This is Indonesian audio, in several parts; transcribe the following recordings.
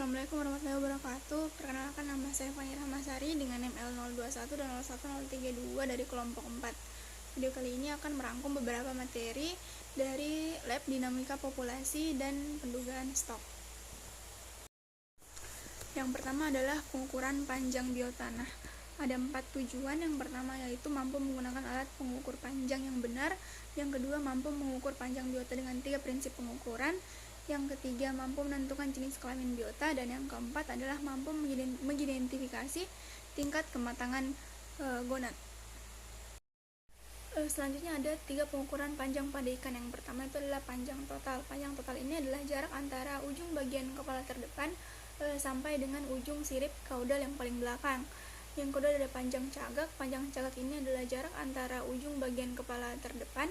Assalamualaikum warahmatullahi wabarakatuh. Perkenalkan, nama saya Fani Rahmasari dengan NIM L021 dan 01032 dari kelompok 4. Video kali ini akan merangkum beberapa materi dari lab dinamika populasi dan pendugaan stok. Yang pertama adalah pengukuran panjang biotanah. Ada 4 tujuan. Yang pertama yaitu mampu menggunakan alat pengukur panjang yang benar. Yang kedua, mampu mengukur panjang biota dengan 3 prinsip pengukuran. Yang ketiga, mampu menentukan jenis kelamin biota. Dan yang keempat adalah mampu mengidentifikasi tingkat kematangan gonad. Selanjutnya ada 3 pengukuran panjang pada ikan. Yang pertama itu adalah panjang total. Panjang total ini adalah jarak antara ujung bagian kepala terdepan sampai dengan ujung sirip kaudal yang paling belakang. Yang kedua ada panjang cagak. Panjang cagak ini adalah jarak antara ujung bagian kepala terdepan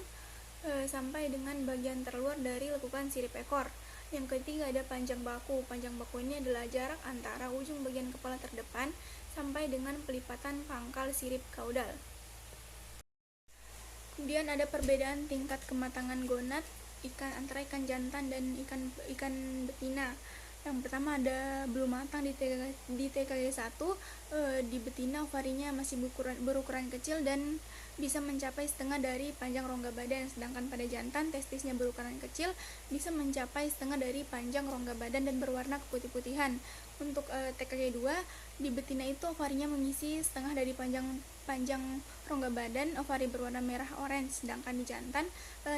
sampai dengan bagian terluar dari lekukan sirip ekor. Yang ketiga ada panjang baku. Panjang baku ini adalah jarak antara ujung bagian kepala terdepan sampai dengan pelipatan pangkal sirip kaudal. Kemudian ada perbedaan tingkat kematangan gonad antara ikan jantan dan ikan betina. Yang pertama ada belum matang di TKG 1. Di betina ovarinya masih berukuran kecil dan bisa mencapai setengah dari panjang rongga badan, sedangkan pada jantan testisnya berukuran kecil bisa mencapai setengah dari panjang rongga badan dan berwarna keputih-putihan. Untuk TKG 2, di betina itu ovarinya mengisi setengah dari panjang rongga badan, ovari berwarna merah orange, sedangkan di jantan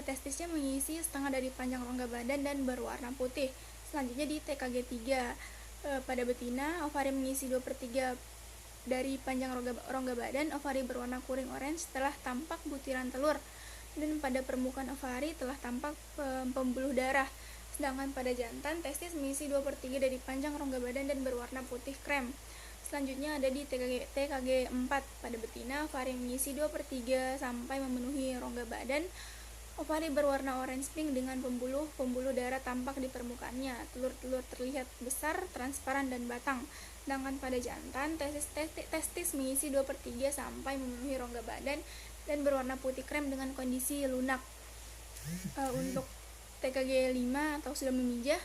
testisnya mengisi setengah dari panjang rongga badan dan berwarna putih. Selanjutnya di TKG 3, pada betina ovari mengisi 2/3 dari panjang rongga badan, ovari berwarna kuning orange telah tampak butiran telur, dan pada permukaan ovari telah tampak pembuluh darah. Sedangkan pada jantan testis mengisi 2/3 dari panjang rongga badan dan berwarna putih krem. Selanjutnya ada di TKG 4, pada betina ovari mengisi 2/3 sampai memenuhi rongga badan. Ovari berwarna orange pink dengan pembuluh darah tampak di permukaannya. Telur-telur terlihat besar, transparan, dan batang. Sedangkan pada jantan, testis mengisi 2/3 sampai memenuhi rongga badan dan berwarna putih krem dengan kondisi lunak. Untuk TKG 5 atau sudah memijah,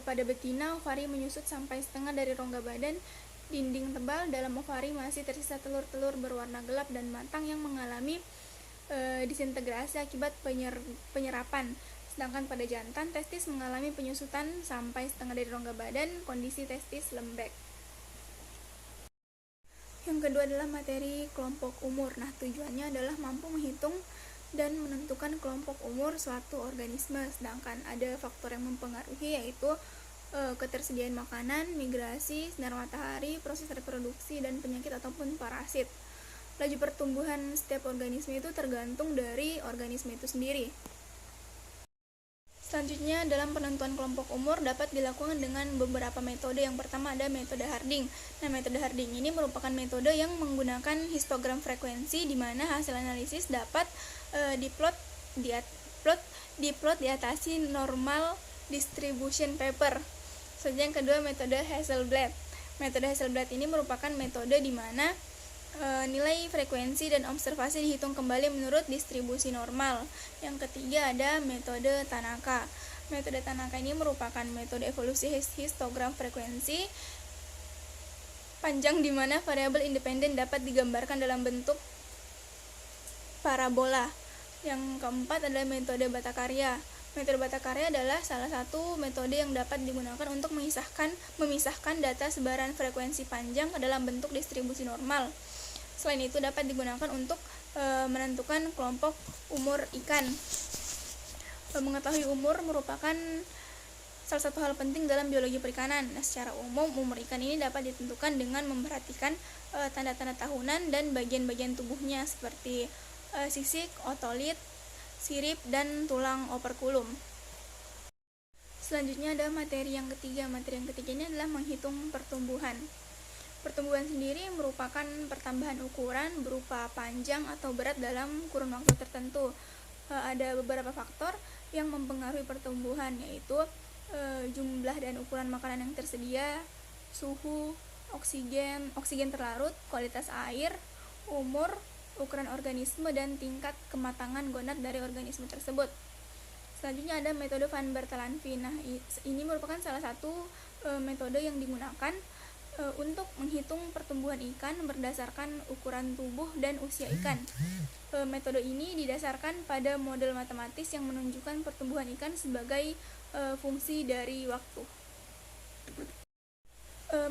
pada betina ovari menyusut sampai setengah dari rongga badan. Dinding tebal dalam ovari masih tersisa telur-telur berwarna gelap dan matang yang mengalami disintegrasi akibat penyerapan. Sedangkan pada jantan, testis mengalami penyusutan sampai setengah dari rongga badan, kondisi testis lembek. Yang kedua adalah materi kelompok umur. Nah, tujuannya adalah mampu menghitung dan menentukan kelompok umur suatu organisme. Sedangkan ada faktor yang mempengaruhi, yaitu ketersediaan makanan, migrasi, sinar matahari, proses reproduksi, dan penyakit ataupun parasit. Laju pertumbuhan setiap organisme itu tergantung dari organisme itu sendiri. Selanjutnya, dalam penentuan kelompok umur dapat dilakukan dengan beberapa metode. Yang pertama ada metode Harding. Nah, metode Harding ini merupakan metode yang menggunakan histogram frekuensi, di mana hasil analisis dapat diplot di atasi normal distribution paper. Selanjutnya yang kedua metode Hasselblad. Metode Hasselblad ini merupakan metode di mana nilai frekuensi dan observasi dihitung kembali menurut distribusi normal. Yang ketiga ada metode Tanaka. Metode Tanaka ini merupakan metode evolusi histogram frekuensi panjang di mana variabel independen dapat digambarkan dalam bentuk parabola. Yang keempat adalah metode Bhattacharya. Metode Bhattacharya adalah salah satu metode yang dapat digunakan untuk memisahkan data sebaran frekuensi panjang ke dalam bentuk distribusi normal. Selain itu dapat digunakan untuk menentukan kelompok umur ikan. Mengetahui umur merupakan salah satu hal penting dalam biologi perikanan. Nah, secara umum umur ikan ini dapat ditentukan dengan memperhatikan tanda-tanda tahunan dan bagian-bagian tubuhnya seperti sisik, otolit, sirip, dan tulang operkulum. Selanjutnya ada materi yang ketiga. Materi yang ketiga ini adalah menghitung pertumbuhan. Pertumbuhan sendiri merupakan pertambahan ukuran berupa panjang atau berat dalam kurun waktu tertentu. Ada beberapa faktor yang mempengaruhi pertumbuhan, yaitu jumlah dan ukuran makanan yang tersedia, suhu, oksigen terlarut, kualitas air, umur, ukuran organisme, dan tingkat kematangan gonad dari organisme tersebut. Selanjutnya ada metode Van Bertalanffy. Nah, ini merupakan salah satu metode yang digunakan untuk menghitung pertumbuhan ikan berdasarkan ukuran tubuh dan usia ikan. Metode ini didasarkan pada model matematis yang menunjukkan pertumbuhan ikan sebagai fungsi dari waktu.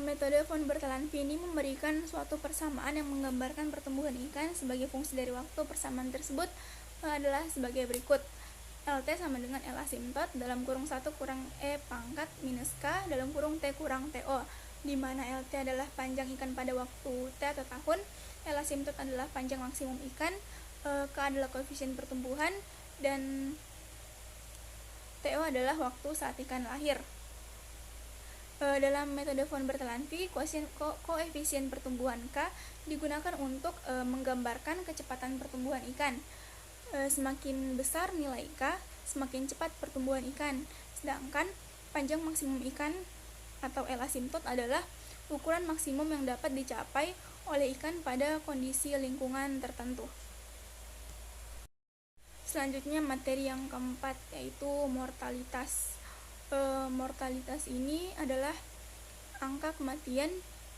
Metode von Bertalanffy ini memberikan suatu persamaan yang menggambarkan pertumbuhan ikan sebagai fungsi dari waktu. Persamaan tersebut adalah sebagai berikut. LT sama dengan L asimtot dalam kurung 1 kurang E pangkat minus K dalam kurung T kurang TO, di mana LT adalah panjang ikan pada waktu T atau tahun, L asimtot adalah panjang maksimum ikan, K adalah koefisien pertumbuhan, dan TO adalah waktu saat ikan lahir. Dalam metode von Bertalanffy, koefisien pertumbuhan K digunakan untuk menggambarkan kecepatan pertumbuhan ikan. Semakin besar nilai K, semakin cepat pertumbuhan ikan. Sedangkan panjang maksimum ikan atau L asimtot adalah ukuran maksimum yang dapat dicapai oleh ikan pada kondisi lingkungan tertentu. Selanjutnya materi yang keempat, yaitu mortalitas. Mortalitas ini adalah angka kematian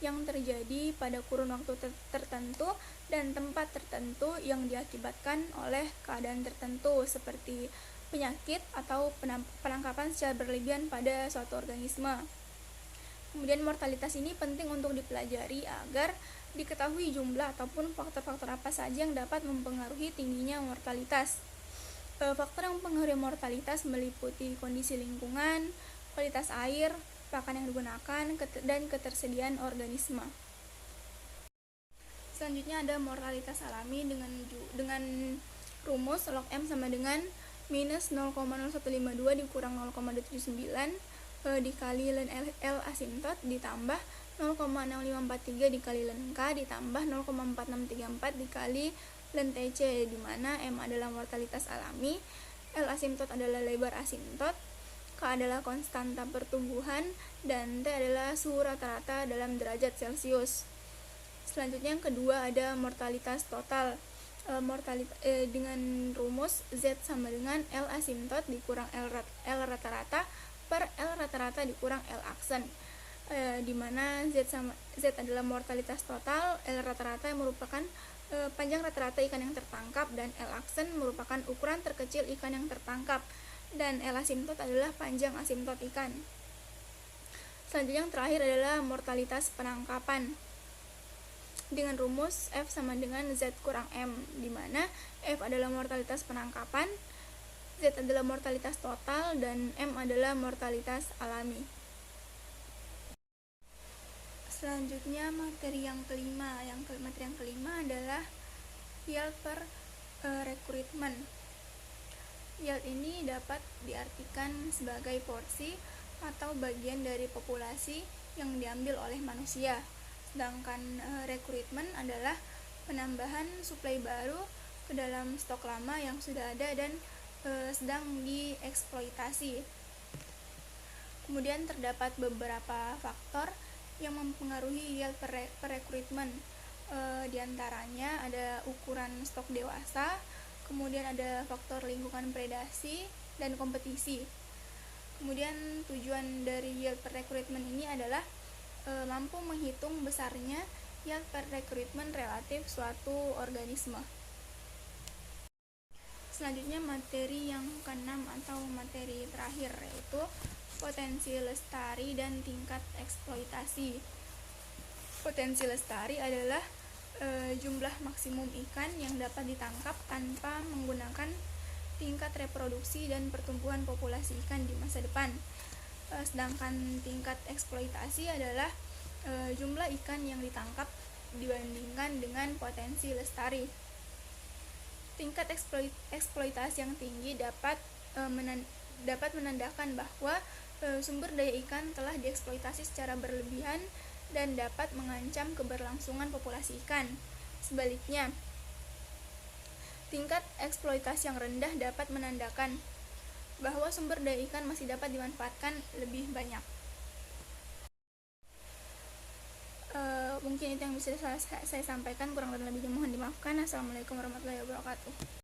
yang terjadi pada kurun waktu tertentu dan tempat tertentu yang diakibatkan oleh keadaan tertentu seperti penyakit atau penangkapan secara berlebihan pada suatu organisme. Kemudian mortalitas ini penting untuk dipelajari agar diketahui jumlah ataupun faktor-faktor apa saja yang dapat mempengaruhi tingginya mortalitas. Faktor yang mempengaruhi mortalitas meliputi kondisi lingkungan, kualitas air, pakan yang digunakan, dan ketersediaan organisme. Selanjutnya ada mortalitas alami dengan rumus log M sama dengan minus 0,0152 dikurang 0,279 dikali ln L asimtot ditambah 0,0543 dikali ln K ditambah 0,4634 dikali ln TC, di mana M adalah mortalitas alami, L asimtot adalah lebar asimtot, K adalah konstanta pertumbuhan, dan T adalah suhu rata-rata dalam derajat Celcius. Selanjutnya yang kedua ada mortalitas total. Dengan rumus Z sama dengan L asimtot dikurang L rata-rata per L rata-rata dikurang L aksen, di mana Z adalah mortalitas total, L rata-rata yang merupakan panjang rata-rata ikan yang tertangkap, dan L aksen merupakan ukuran terkecil ikan yang tertangkap, dan L asimtot adalah panjang asimtot ikan. Selanjutnya yang terakhir adalah mortalitas penangkapan dengan rumus F sama dengan Z kurang M, di mana F adalah mortalitas penangkapan, Z adalah mortalitas total, dan M adalah mortalitas alami. Selanjutnya materi yang kelima. Materi yang kelima adalah yield per recruitment. Yield ini dapat diartikan sebagai porsi atau bagian dari populasi yang diambil oleh manusia. Sedangkan recruitment adalah penambahan suplai baru ke dalam stok lama yang sudah ada dan sedang dieksploitasi. Kemudian terdapat beberapa faktor yang mempengaruhi yield per recruitment. Di antaranya ada ukuran stok dewasa, kemudian ada faktor lingkungan predasi dan kompetisi. Kemudian tujuan dari yield per recruitment ini adalah mampu menghitung besarnya yield per recruitment relatif suatu organisme. Selanjutnya materi yang keenam atau materi terakhir, yaitu potensi lestari dan tingkat eksploitasi. Potensi lestari adalah jumlah maksimum ikan yang dapat ditangkap tanpa menggunakan tingkat reproduksi dan pertumbuhan populasi ikan di masa depan. Sedangkan tingkat eksploitasi adalah jumlah ikan yang ditangkap dibandingkan dengan potensi lestari. Tingkat eksploitasi yang tinggi dapat menandakan bahwa sumber daya ikan telah dieksploitasi secara berlebihan dan dapat mengancam keberlangsungan populasi ikan. Sebaliknya, tingkat eksploitasi yang rendah dapat menandakan bahwa sumber daya ikan masih dapat dimanfaatkan lebih banyak. Mungkin itu yang bisa saya sampaikan, kurang dan lebihnya mohon dimaafkan. Assalamualaikum warahmatullahi wabarakatuh.